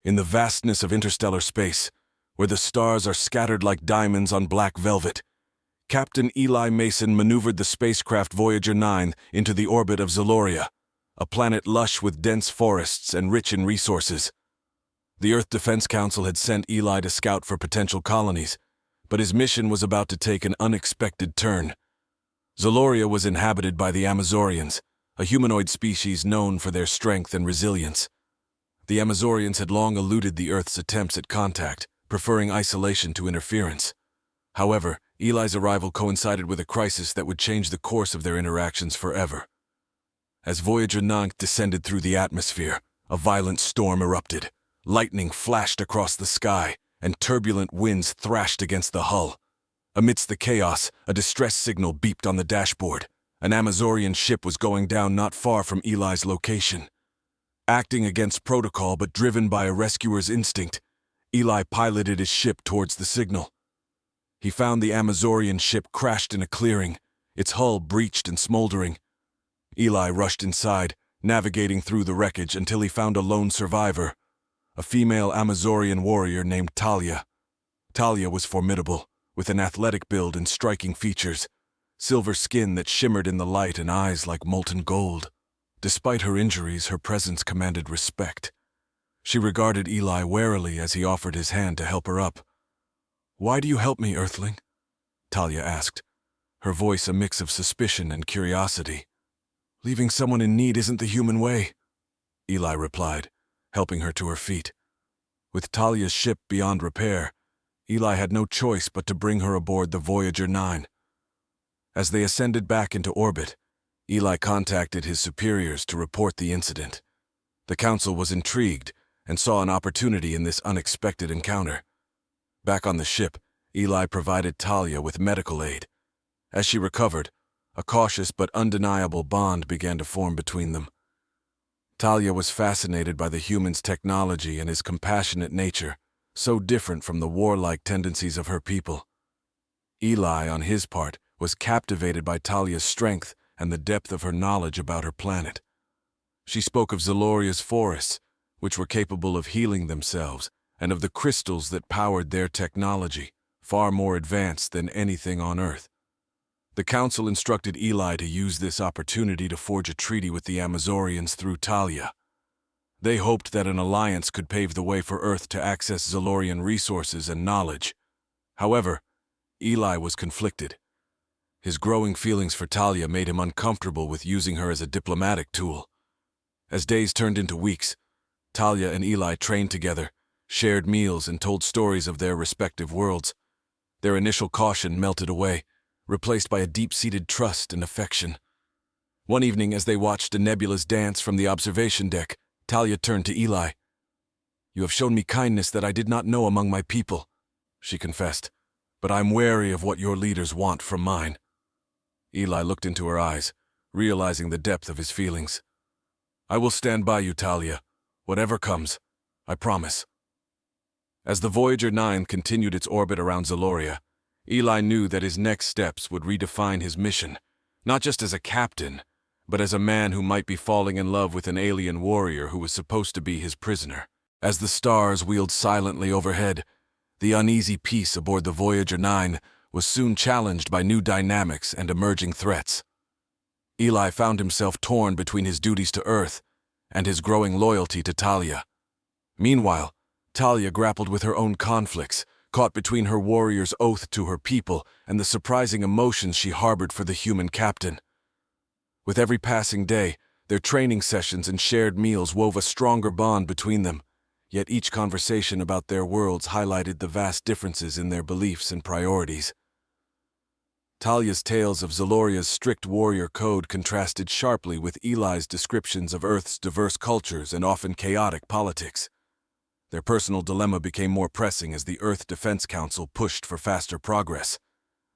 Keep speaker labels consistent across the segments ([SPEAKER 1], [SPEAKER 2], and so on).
[SPEAKER 1] In the vastness of interstellar space, where the stars are scattered like diamonds on black velvet, Captain Eli Mason maneuvered the spacecraft Voyager 9 into the orbit of Zaloria, a planet lush with dense forests and rich in resources. The Earth Defense Council had sent Eli to scout for potential colonies, but his mission was about to take an unexpected turn. Zaloria was inhabited by the Amazorians, a humanoid species known for their strength and resilience. The Amazorians had long eluded the Earth's attempts at contact, preferring isolation to interference. However, Eli's arrival coincided with a crisis that would change the course of their interactions forever. As Voyager 9 descended through the atmosphere, a violent storm erupted. Lightning flashed across the sky, and turbulent winds thrashed against the hull. Amidst the chaos, a distress signal beeped on the dashboard. An Amazorian ship was going down not far from Eli's location. Acting against protocol but driven by a rescuer's instinct, Eli piloted his ship towards the signal. He found the Amazorian ship crashed in a clearing, its hull breached and smoldering. Eli rushed inside, navigating through the wreckage until he found a lone survivor, a female Amazorian warrior named Talia. Talia was formidable, with an athletic build and striking features, silver skin that shimmered in the light and eyes like molten gold. Despite her injuries, her presence commanded respect. She regarded Eli warily as he offered his hand to help her up. "Why do you help me, Earthling?" Talia asked, her voice a mix of suspicion and curiosity. "Leaving someone in need isn't the human way," Eli replied, helping her to her feet. With Talia's ship beyond repair, Eli had no choice but to bring her aboard the Voyager 9. As they ascended back into orbit, Eli contacted his superiors to report the incident. The council was intrigued and saw an opportunity in this unexpected encounter. Back on the ship, Eli provided Talia with medical aid. As she recovered, a cautious but undeniable bond began to form between them. Talia was fascinated by the human's technology and his compassionate nature, so different from the warlike tendencies of her people. Eli, on his part, was captivated by Talia's strength and the depth of her knowledge about her planet. She spoke of Zaloria's forests, which were capable of healing themselves, and of the crystals that powered their technology, far more advanced than anything on Earth. The Council instructed Eli to use this opportunity to forge a treaty with the Amazorians through Talia. They hoped that an alliance could pave the way for Earth to access Zalorian resources and knowledge. However, Eli was conflicted. His growing feelings for Talia made him uncomfortable with using her as a diplomatic tool. As days turned into weeks, Talia and Eli trained together, shared meals, and told stories of their respective worlds. Their initial caution melted away, replaced by a deep-seated trust and affection. One evening, as they watched a nebulous dance from the observation deck, Talia turned to Eli. "You have shown me kindness that I did not know among my people," she confessed, "but I'm wary of what your leaders want from mine." Eli looked into her eyes, realizing the depth of his feelings. "I will stand by you, Talia. Whatever comes, I promise." As the Voyager 9 continued its orbit around Zaloria, Eli knew that his next steps would redefine his mission, not just as a captain, but as a man who might be falling in love with an alien warrior who was supposed to be his prisoner. As the stars wheeled silently overhead, the uneasy peace aboard the Voyager 9 was soon challenged by new dynamics and emerging threats. Eli found himself torn between his duties to Earth and his growing loyalty to Talia. Meanwhile, Talia grappled with her own conflicts, caught between her warrior's oath to her people and the surprising emotions she harbored for the human captain. With every passing day, their training sessions and shared meals wove a stronger bond between them, yet each conversation about their worlds highlighted the vast differences in their beliefs and priorities. Talia's tales of Zaloria's strict warrior code contrasted sharply with Eli's descriptions of Earth's diverse cultures and often chaotic politics. Their personal dilemma became more pressing as the Earth Defense Council pushed for faster progress.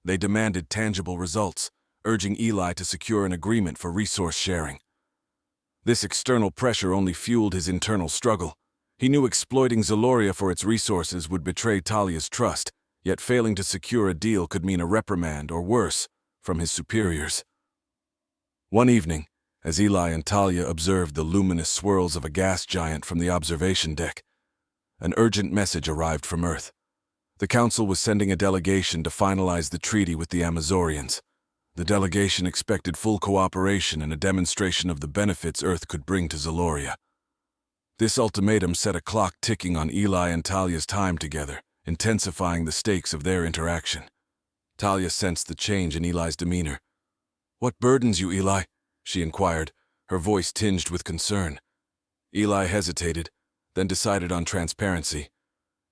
[SPEAKER 1] They demanded tangible results, urging Eli to secure an agreement for resource sharing. This external pressure only fueled his internal struggle. He knew exploiting Zaloria for its resources would betray Talia's trust, yet failing to secure a deal could mean a reprimand or worse from his superiors. One evening, as Eli and Talia observed the luminous swirls of a gas giant from the observation deck, an urgent message arrived from Earth. The Council was sending a delegation to finalize the treaty with the Amazorians. The delegation expected full cooperation and a demonstration of the benefits Earth could bring to Zaloria. This ultimatum set a clock ticking on Eli and Talia's time together, intensifying the stakes of their interaction. Talia sensed the change in Eli's demeanor. "What burdens you, Eli?" she inquired, her voice tinged with concern. Eli hesitated, then decided on transparency.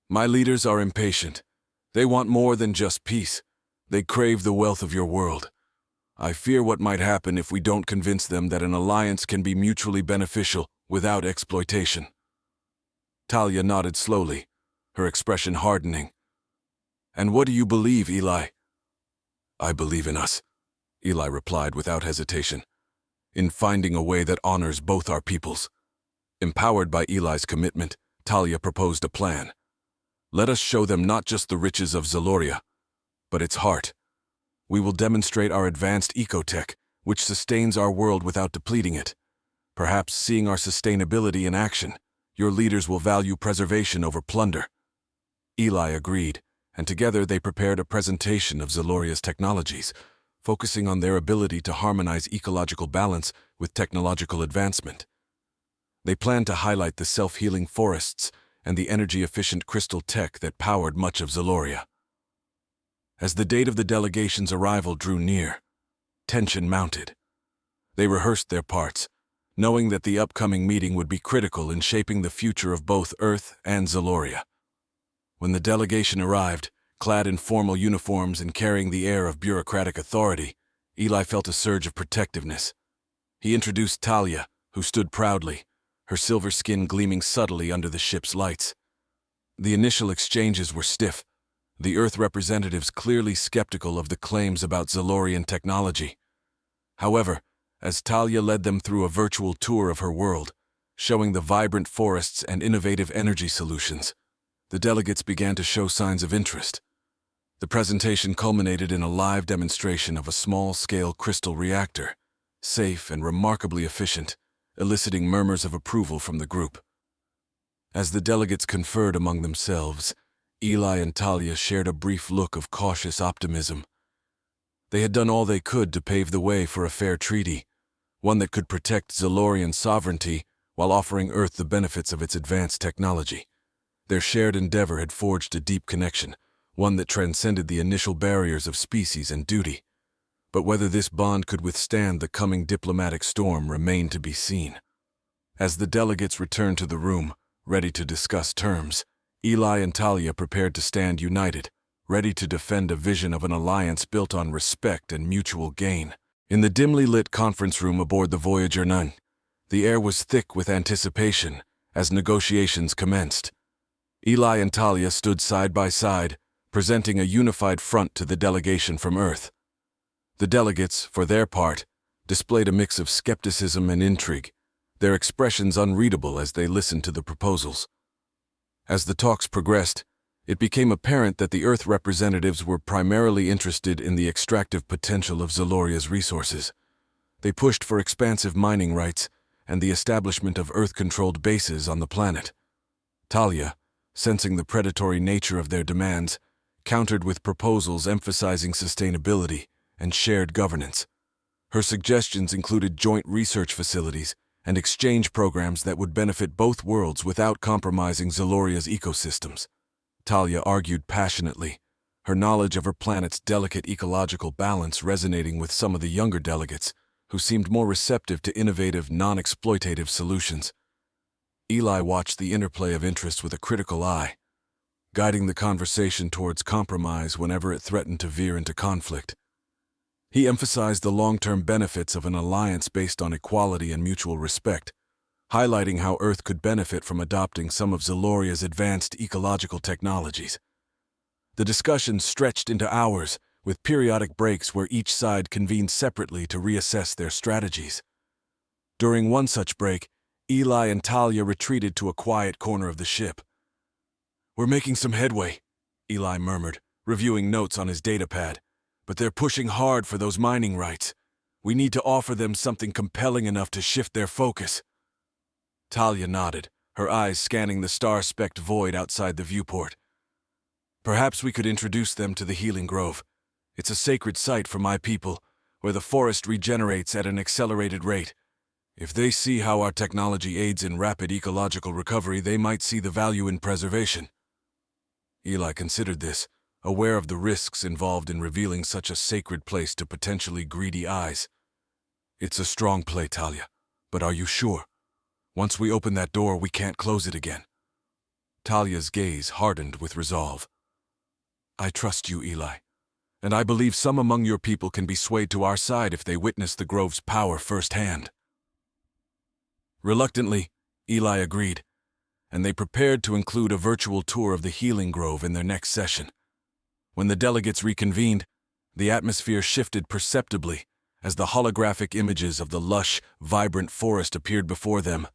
[SPEAKER 1] "My leaders are impatient. They want more than just peace. They crave the wealth of your world. I fear what might happen if we don't convince them that an alliance can be mutually beneficial without exploitation." Talia nodded slowly, her expression hardening. "And what do you believe, Eli?" "I believe in us," Eli replied without hesitation, "in finding a way that honors both our peoples." Empowered by Eli's commitment, Talia proposed a plan. "Let us show them not just the riches of Zaloria, but its heart. We will demonstrate our advanced ecotech, which sustains our world without depleting it. Perhaps seeing our sustainability in action, your leaders will value preservation over plunder." Eli agreed, and together they prepared a presentation of Zaloria's technologies, focusing on their ability to harmonize ecological balance with technological advancement. They planned to highlight the self-healing forests and the energy-efficient crystal tech that powered much of Zaloria. As the date of the delegation's arrival drew near, tension mounted. They rehearsed their parts, knowing that the upcoming meeting would be critical in shaping the future of both Earth and Zaloria. When the delegation arrived, clad in formal uniforms and carrying the air of bureaucratic authority, Eli felt a surge of protectiveness. He introduced Talia, who stood proudly, her silver skin gleaming subtly under the ship's lights. The initial exchanges were stiff, the Earth representatives clearly skeptical of the claims about Zalorian technology. However, as Talia led them through a virtual tour of her world, showing the vibrant forests and innovative energy solutions, the delegates began to show signs of interest. The presentation culminated in a live demonstration of a small-scale crystal reactor, safe and remarkably efficient, eliciting murmurs of approval from the group. As the delegates conferred among themselves, Eli and Talia shared a brief look of cautious optimism. They had done all they could to pave the way for a fair treaty, one that could protect Zalorian sovereignty while offering Earth the benefits of its advanced technology. Their shared endeavor had forged a deep connection, one that transcended the initial barriers of species and duty. But whether this bond could withstand the coming diplomatic storm remained to be seen. As the delegates returned to the room, ready to discuss terms, Eli and Talia prepared to stand united, ready to defend a vision of an alliance built on respect and mutual gain. In the dimly lit conference room aboard the Voyager 9, the air was thick with anticipation as negotiations commenced. Eli and Talia stood side by side, presenting a unified front to the delegation from Earth. The delegates, for their part, displayed a mix of skepticism and intrigue, their expressions unreadable as they listened to the proposals. As the talks progressed, it became apparent that the Earth representatives were primarily interested in the extractive potential of Zaloria's resources. They pushed for expansive mining rights and the establishment of Earth-controlled bases on the planet. Talia, sensing the predatory nature of their demands, countered with proposals emphasizing sustainability and shared governance. Her suggestions included joint research facilities and exchange programs that would benefit both worlds without compromising Zaloria's ecosystems. Talia argued passionately, her knowledge of her planet's delicate ecological balance resonating with some of the younger delegates, who seemed more receptive to innovative, non-exploitative solutions. Eli watched the interplay of interests with a critical eye, guiding the conversation towards compromise whenever it threatened to veer into conflict. He emphasized the long-term benefits of an alliance based on equality and mutual respect, highlighting how Earth could benefit from adopting some of Zaloria's advanced ecological technologies. The discussion stretched into hours, with periodic breaks where each side convened separately to reassess their strategies. During one such break, Eli and Talia retreated to a quiet corner of the ship. "We're making some headway," Eli murmured, reviewing notes on his datapad. "But they're pushing hard for those mining rights. We need to offer them something compelling enough to shift their focus." Talia nodded, her eyes scanning the star-specked void outside the viewport. "Perhaps we could introduce them to the Healing Grove. It's a sacred site for my people, where the forest regenerates at an accelerated rate. If they see how our technology aids in rapid ecological recovery, they might see the value in preservation." Eli considered this, aware of the risks involved in revealing such a sacred place to potentially greedy eyes. "It's a strong play, Talia, but are you sure? Once we open that door, we can't close it again." Talia's gaze hardened with resolve. "I trust you, Eli, and I believe some among your people can be swayed to our side if they witness the Grove's power firsthand." Reluctantly, Eli agreed, and they prepared to include a virtual tour of the Healing Grove in their next session. When the delegates reconvened, the atmosphere shifted perceptibly as the holographic images of the lush, vibrant forest appeared before them.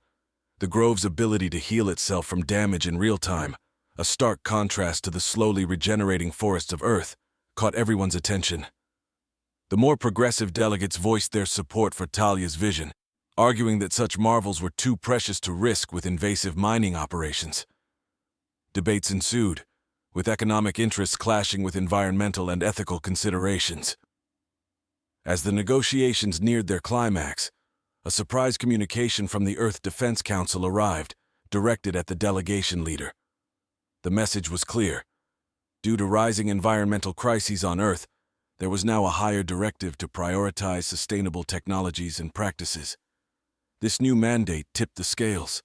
[SPEAKER 1] The Grove's ability to heal itself from damage in real time, a stark contrast to the slowly regenerating forests of Earth, caught everyone's attention. The more progressive delegates voiced their support for Talia's vision, arguing that such marvels were too precious to risk with invasive mining operations. Debates ensued, with economic interests clashing with environmental and ethical considerations. As the negotiations neared their climax, a surprise communication from the Earth Defense Council arrived, directed at the delegation leader. The message was clear. Due to rising environmental crises on Earth, there was now a higher directive to prioritize sustainable technologies and practices. This new mandate tipped the scales.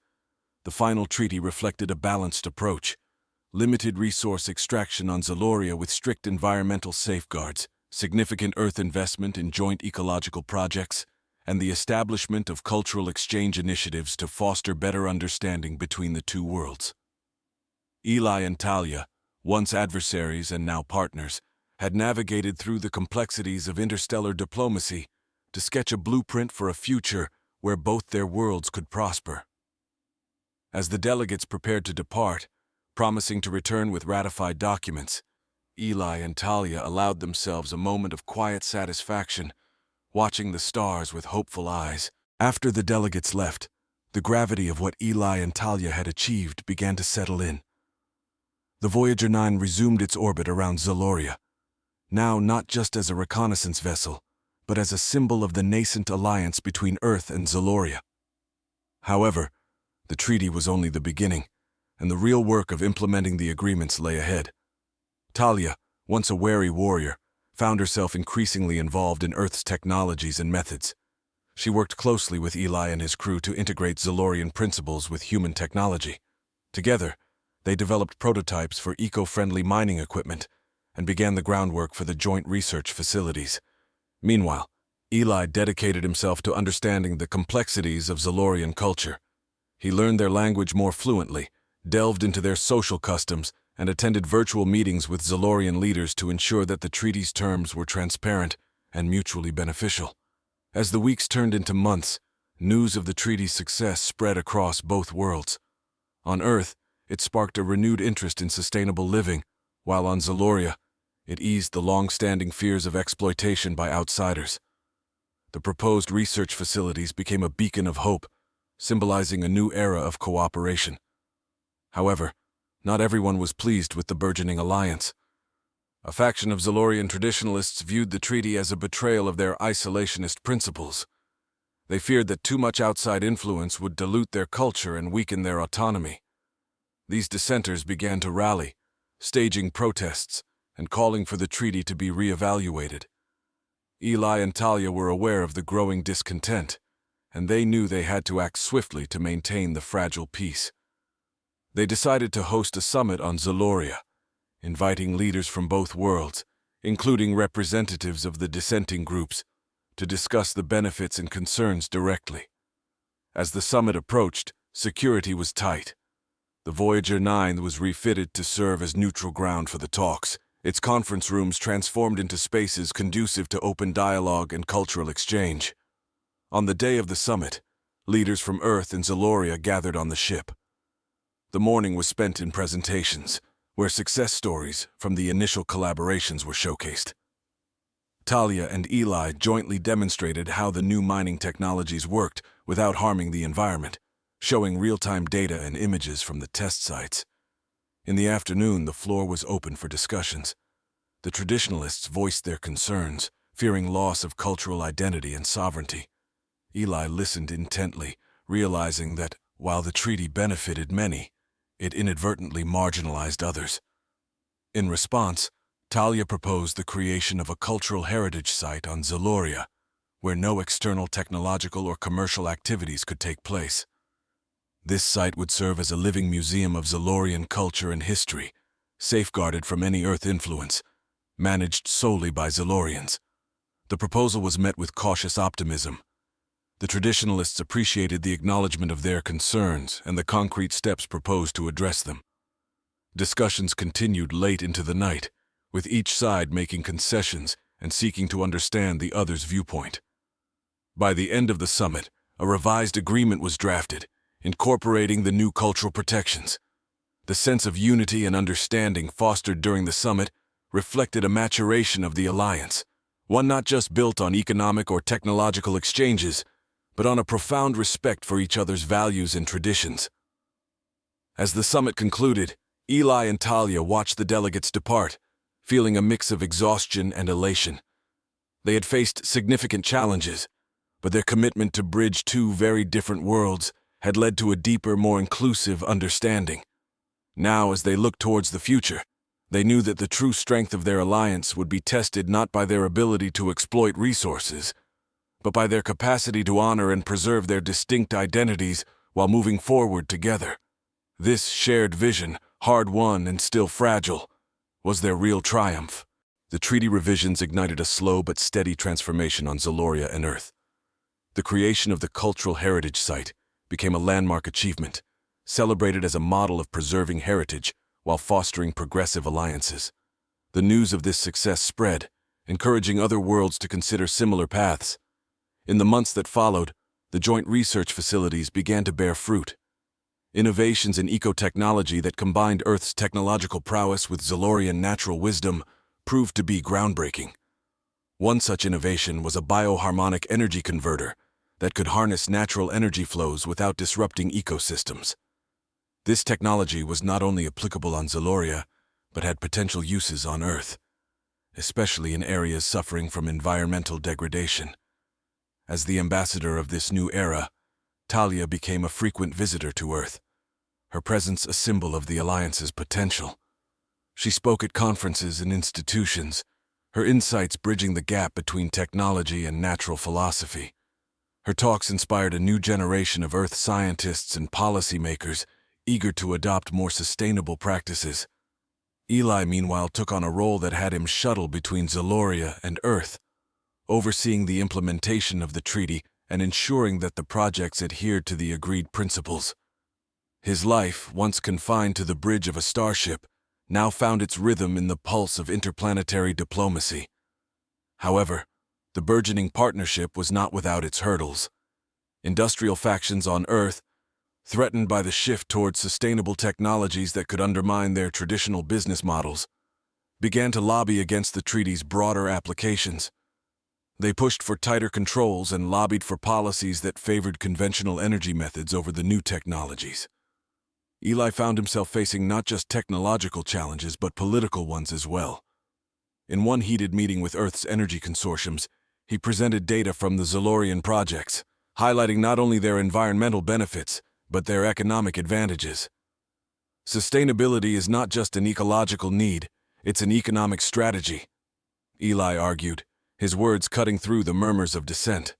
[SPEAKER 1] The final treaty reflected a balanced approach: limited resource extraction on Zaloria with strict environmental safeguards, significant Earth investment in joint ecological projects, and the establishment of cultural exchange initiatives to foster better understanding between the two worlds. Eli and Talia, once adversaries and now partners, had navigated through the complexities of interstellar diplomacy to sketch a blueprint for a future where both their worlds could prosper. As the delegates prepared to depart, promising to return with ratified documents, Eli and Talia allowed themselves a moment of quiet satisfaction, watching the stars with hopeful eyes. After the delegates left, the gravity of what Eli and Talia had achieved began to settle in. The Voyager 9 resumed its orbit around Zaloria, now not just as a reconnaissance vessel, but as a symbol of the nascent alliance between Earth and Zaloria. However, the treaty was only the beginning, and the real work of implementing the agreements lay ahead. Talia, once a wary warrior, found herself increasingly involved in Earth's technologies and methods. She worked closely with Eli and his crew to integrate Zalorian principles with human technology. Together, they developed prototypes for eco-friendly mining equipment and began the groundwork for the joint research facilities. Meanwhile, Eli dedicated himself to understanding the complexities of Zalorian culture. He learned their language more fluently, delved into their social customs, and attended virtual meetings with Zalorian leaders to ensure that the treaty's terms were transparent and mutually beneficial. As the weeks turned into months, news of the treaty's success spread across both worlds. On Earth, it sparked a renewed interest in sustainable living, while on Zaloria, it eased the long-standing fears of exploitation by outsiders. The proposed research facilities became a beacon of hope, symbolizing a new era of cooperation. However, not everyone was pleased with the burgeoning alliance. A faction of Zalorian traditionalists viewed the treaty as a betrayal of their isolationist principles. They feared that too much outside influence would dilute their culture and weaken their autonomy. These dissenters began to rally, staging protests and calling for the treaty to be re-evaluated. Eli and Talia were aware of the growing discontent, and they knew they had to act swiftly to maintain the fragile peace. They decided to host a summit on Zaloria, inviting leaders from both worlds, including representatives of the dissenting groups, to discuss the benefits and concerns directly. As the summit approached, security was tight. The Voyager 9 was refitted to serve as neutral ground for the talks, its conference rooms transformed into spaces conducive to open dialogue and cultural exchange. On the day of the summit, leaders from Earth and Zaloria gathered on the ship. The morning was spent in presentations, where success stories from the initial collaborations were showcased. Talia and Eli jointly demonstrated how the new mining technologies worked without harming the environment, showing real-time data and images from the test sites. In the afternoon, the floor was open for discussions. The traditionalists voiced their concerns, fearing loss of cultural identity and sovereignty. Eli listened intently, realizing that, while the treaty benefited many, it inadvertently marginalized others. In response, Talia proposed the creation of a cultural heritage site on Zaloria, where no external technological or commercial activities could take place. This site would serve as a living museum of Zalorian culture and history, safeguarded from any Earth influence, managed solely by Zalorians. The proposal was met with cautious optimism. The traditionalists appreciated the acknowledgement of their concerns and the concrete steps proposed to address them. Discussions continued late into the night, with each side making concessions and seeking to understand the other's viewpoint. By the end of the summit, a revised agreement was drafted, incorporating the new cultural protections. The sense of unity and understanding fostered during the summit reflected a maturation of the alliance, one not just built on economic or technological exchanges, but on a profound respect for each other's values and traditions. As the summit concluded, Eli and Talia watched the delegates depart, feeling a mix of exhaustion and elation. They had faced significant challenges, but their commitment to bridge two very different worlds had led to a deeper, more inclusive understanding. Now, as they looked towards the future, they knew that the true strength of their alliance would be tested not by their ability to exploit resources, but by their capacity to honor and preserve their distinct identities while moving forward together. This shared vision, hard-won and still fragile, was their real triumph. The treaty revisions ignited a slow but steady transformation on Zaloria and Earth. The creation of the Cultural Heritage Site became a landmark achievement, celebrated as a model of preserving heritage while fostering progressive alliances. The news of this success spread, encouraging other worlds to consider similar paths. In the months that followed, the joint research facilities began to bear fruit. Innovations in ecotechnology that combined Earth's technological prowess with Zalorian natural wisdom proved to be groundbreaking. One such innovation was a bioharmonic energy converter that could harness natural energy flows without disrupting ecosystems. This technology was not only applicable on Zaloria, but had potential uses on Earth, especially in areas suffering from environmental degradation. As the ambassador of this new era, Talia became a frequent visitor to Earth, her presence a symbol of the Alliance's potential. She spoke at conferences and institutions, her insights bridging the gap between technology and natural philosophy. Her talks inspired a new generation of Earth scientists and policymakers eager to adopt more sustainable practices. Eli, meanwhile, took on a role that had him shuttle between Zaloria and Earth, overseeing the implementation of the treaty and ensuring that the projects adhered to the agreed principles. His life, once confined to the bridge of a starship, now found its rhythm in the pulse of interplanetary diplomacy. However, the burgeoning partnership was not without its hurdles. Industrial factions on Earth, threatened by the shift towards sustainable technologies that could undermine their traditional business models, began to lobby against the treaty's broader applications. They pushed for tighter controls and lobbied for policies that favored conventional energy methods over the new technologies. Eli found himself facing not just technological challenges but political ones as well. In one heated meeting with Earth's energy consortiums, he presented data from the Zalorian projects, highlighting not only their environmental benefits, but their economic advantages. Sustainability is not just an ecological need, it's an economic strategy, Eli argued, his words cutting through the murmurs of dissent.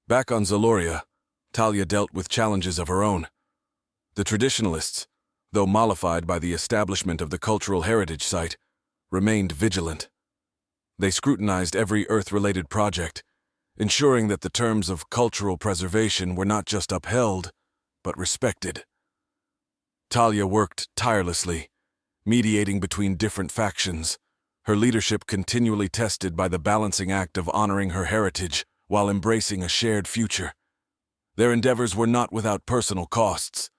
[SPEAKER 1] Back on Zaloria, Talia dealt with challenges of her own. The traditionalists, though mollified by the establishment of the Cultural Heritage Site, remained vigilant. They scrutinized every Earth-related project, ensuring that the terms of cultural preservation were not just upheld, but respected. Talia worked tirelessly, mediating between different factions, her leadership continually tested by the balancing act of honoring her heritage while embracing a shared future. Their endeavors were not without personal costs.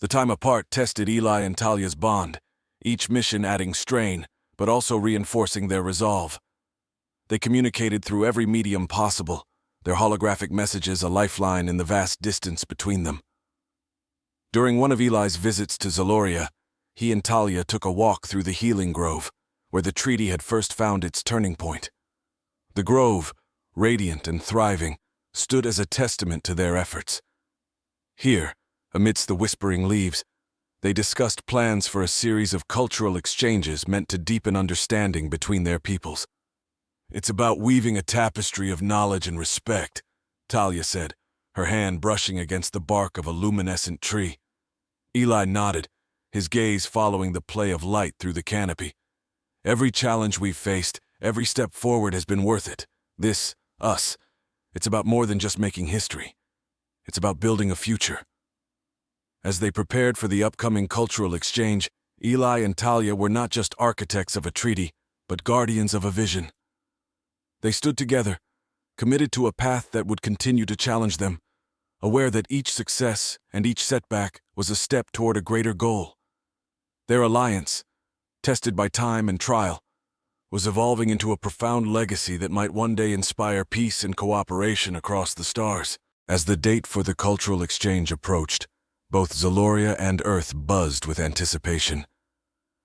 [SPEAKER 1] The time apart tested Eli and Talia's bond, each mission adding strain, but also reinforcing their resolve. They communicated through every medium possible, their holographic messages a lifeline in the vast distance between them. During one of Eli's visits to Zaloria, he and Talia took a walk through the Healing Grove, where the treaty had first found its turning point. The grove, radiant and thriving, stood as a testament to their efforts. Here, amidst the whispering leaves, they discussed plans for a series of cultural exchanges meant to deepen understanding between their peoples. "It's about weaving a tapestry of knowledge and respect," Talia said, her hand brushing against the bark of a luminescent tree. Eli nodded, his gaze following the play of light through the canopy. "Every challenge we've faced, every step forward has been worth it. This, us, it's about more than just making history. It's about building a future." As they prepared for the upcoming cultural exchange, Eli and Talia were not just architects of a treaty, but guardians of a vision. They stood together, committed to a path that would continue to challenge them, aware that each success and each setback was a step toward a greater goal. Their alliance, tested by time and trial, was evolving into a profound legacy that might one day inspire peace and cooperation across the stars. As the date for the cultural exchange approached, both Zaloria and Earth buzzed with anticipation.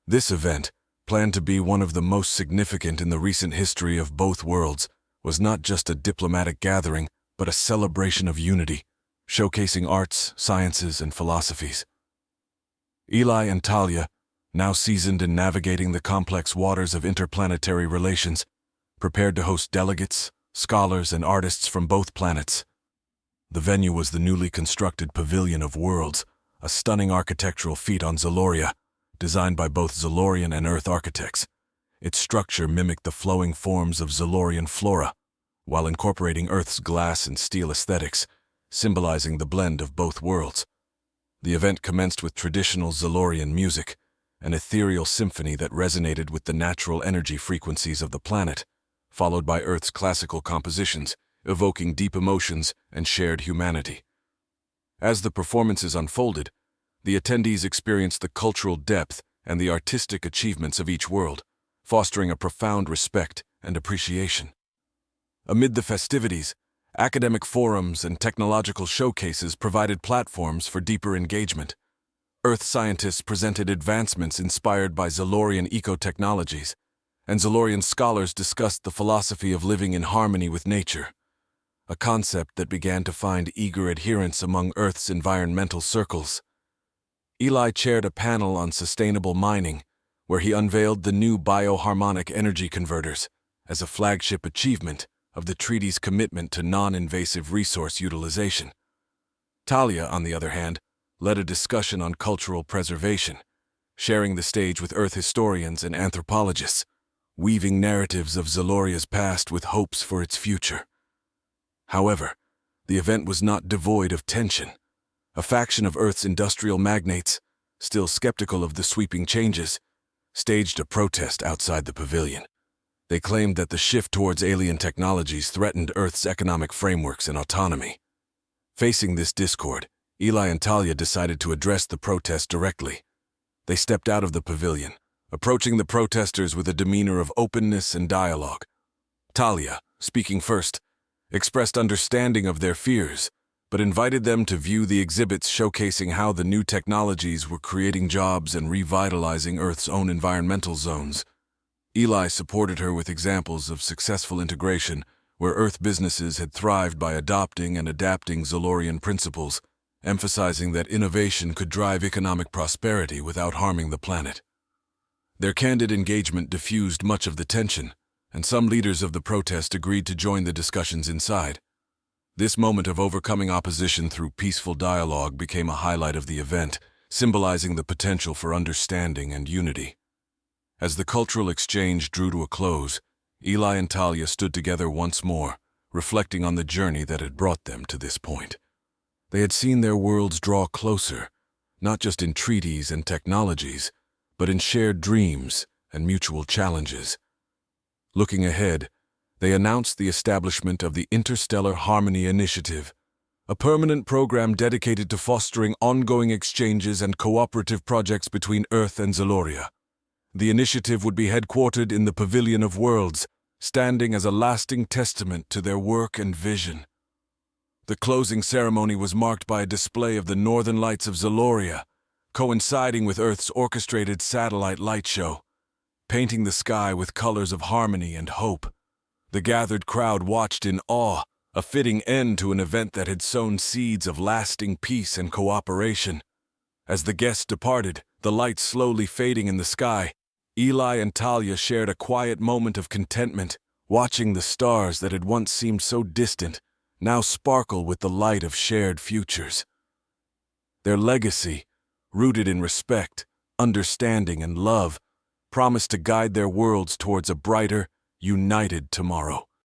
[SPEAKER 1] This event, planned to be one of the most significant in the recent history of both worlds, was not just a diplomatic gathering, but a celebration of unity, showcasing arts, sciences, and philosophies. Eli and Talia, now seasoned in navigating the complex waters of interplanetary relations, prepared to host delegates, scholars, and artists from both planets. The venue was the newly constructed Pavilion of Worlds, a stunning architectural feat on Zaloria, designed by both Zalorian and Earth architects. Its structure mimicked the flowing forms of Zalorian flora, while incorporating Earth's glass and steel aesthetics, symbolizing the blend of both worlds. The event commenced with traditional Zalorian music, an ethereal symphony that resonated with the natural energy frequencies of the planet, followed by Earth's classical compositions, evoking deep emotions and shared humanity. As the performances unfolded, the attendees experienced the cultural depth and the artistic achievements of each world, fostering a profound respect and appreciation. Amid the festivities, academic forums and technological showcases provided platforms for deeper engagement. Earth scientists presented advancements inspired by Zalorian eco-technologies, and Zalorian scholars discussed the philosophy of living in harmony with nature, a concept that began to find eager adherents among Earth's environmental circles. Eli chaired a panel on sustainable mining, where he unveiled the new bioharmonic energy converters as a flagship achievement of the treaty's commitment to non-invasive resource utilization. Talia, on the other hand, led a discussion on cultural preservation, sharing the stage with Earth historians and anthropologists, weaving narratives of Zaloria's past with hopes for its future. However, the event was not devoid of tension. A faction of Earth's industrial magnates, still skeptical of the sweeping changes, staged a protest outside the pavilion. They claimed that the shift towards alien technologies threatened Earth's economic frameworks and autonomy. Facing this discord, Eli and Talia decided to address the protest directly. They stepped out of the pavilion, approaching the protesters with a demeanor of openness and dialogue. Talia, speaking first, expressed understanding of their fears, but invited them to view the exhibits showcasing how the new technologies were creating jobs and revitalizing Earth's own environmental zones. Eli supported her with examples of successful integration where Earth businesses had thrived by adopting and adapting Zalorian principles, emphasizing that innovation could drive economic prosperity without harming the planet. Their candid engagement diffused much of the tension, and some leaders of the protest agreed to join the discussions inside. This moment of overcoming opposition through peaceful dialogue became a highlight of the event, symbolizing the potential for understanding and unity. As the cultural exchange drew to a close, Eli and Talia stood together once more, reflecting on the journey that had brought them to this point. They had seen their worlds draw closer, not just in treaties and technologies, but in shared dreams and mutual challenges. Looking ahead, they announced the establishment of the Interstellar Harmony Initiative, a permanent program dedicated to fostering ongoing exchanges and cooperative projects between Earth and Zaloria. The initiative would be headquartered in the Pavilion of Worlds, standing as a lasting testament to their work and vision. The closing ceremony was marked by a display of the northern lights of Zaloria, coinciding with Earth's orchestrated satellite light show, painting the sky with colors of harmony and hope. The gathered crowd watched in awe, a fitting end to an event that had sown seeds of lasting peace and cooperation. As the guests departed, the lights slowly fading in the sky, Eli and Talia shared a quiet moment of contentment, watching the stars that had once seemed so distant now sparkle with the light of shared futures. Their legacy, rooted in respect, understanding, and love, promised to guide their worlds towards a brighter, united tomorrow.